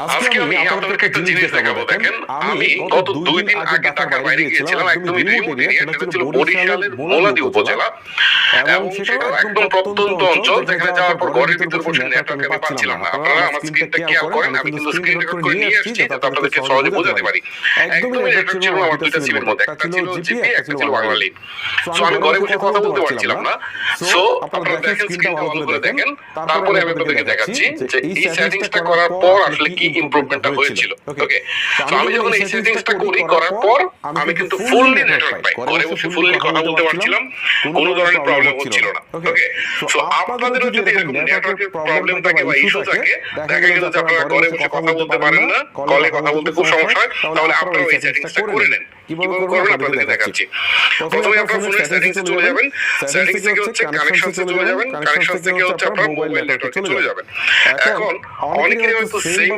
আজকে আমি আপনাদেরকে একটা জিনিস দেখাবো। দেখেন, আমি গত 2 দিন আগে ঢাকার বাইরে গিয়েছিলাম, একদমই রিমোট এরিয়া, সেটা ছিল বরিশালের মোলাদি উপজেলা, এবং সেটাও একদম প্রত্যন্ত অঞ্চল, যেখানে যাওয়ার পর ঘরের ভিতর বসে নেটওয়ার্ক আমি পাচ্ছিলাম না। আপনারা আমার স্ক্রিনটা কেয়ার করেন, আমি কিন্তু স্ক্রিন রেকর্ড করে নিয়ে আসছি যাতে আপনাদেরকে সহজে বোঝাতে পারি। একদমই নেটওয়ার্ক ছিল আমার 2টা সিমের মধ্যে, একটা ছিল জিপি, একটা ছিল বাংলালিংক। সো আমি ঘরে বসে কথা বলতে পারছিলাম না। সো আপনারা দেখেন, স্ক্রিনটা ভালো করে দেখেন, তারপরে আমি আপনাদেরকে দেখাচ্ছি যে এই সেটিংসটা করার পর আসলে কি ইমপ্রুভমেন্টটা হয়েছিল। ওকে, সো আমি যখন এই সেটিংসটা করার পর আমি কিন্তু ফুললি নেটওয়ার্ক পাই, ঘরে বসে ফুললি কথা বলতে পারছিলাম, কোনো ধরনের প্রবলেম হচ্ছিল না। ওকে, সো আপনাদেরও যদি এরকম নেটওয়ার্কের প্রবলেম থাকে বা ইস্যু থাকে, দেখা গেল যে আপনারা ঘরে বসে কথা বলতে পারেন না, কলে কথা বলতে খুব সমস্যা হয়, তাহলে আপনারা এই সেটিংসটা করে নেন। কিভাবে করবেন আপনাদেরকে দেখাচ্ছি। প্রথমে আপনার ফোনের সেটিংসে চলে যাবেন, সেটিংস থেকে হচ্ছে কানেকশনসে চলে যাবেন, কানেকশন থেকে হচ্ছে আপনার মোবাইল নেটওয়ার্কে চলে যাবেন। এখন অনেকেরই হয়তো সেম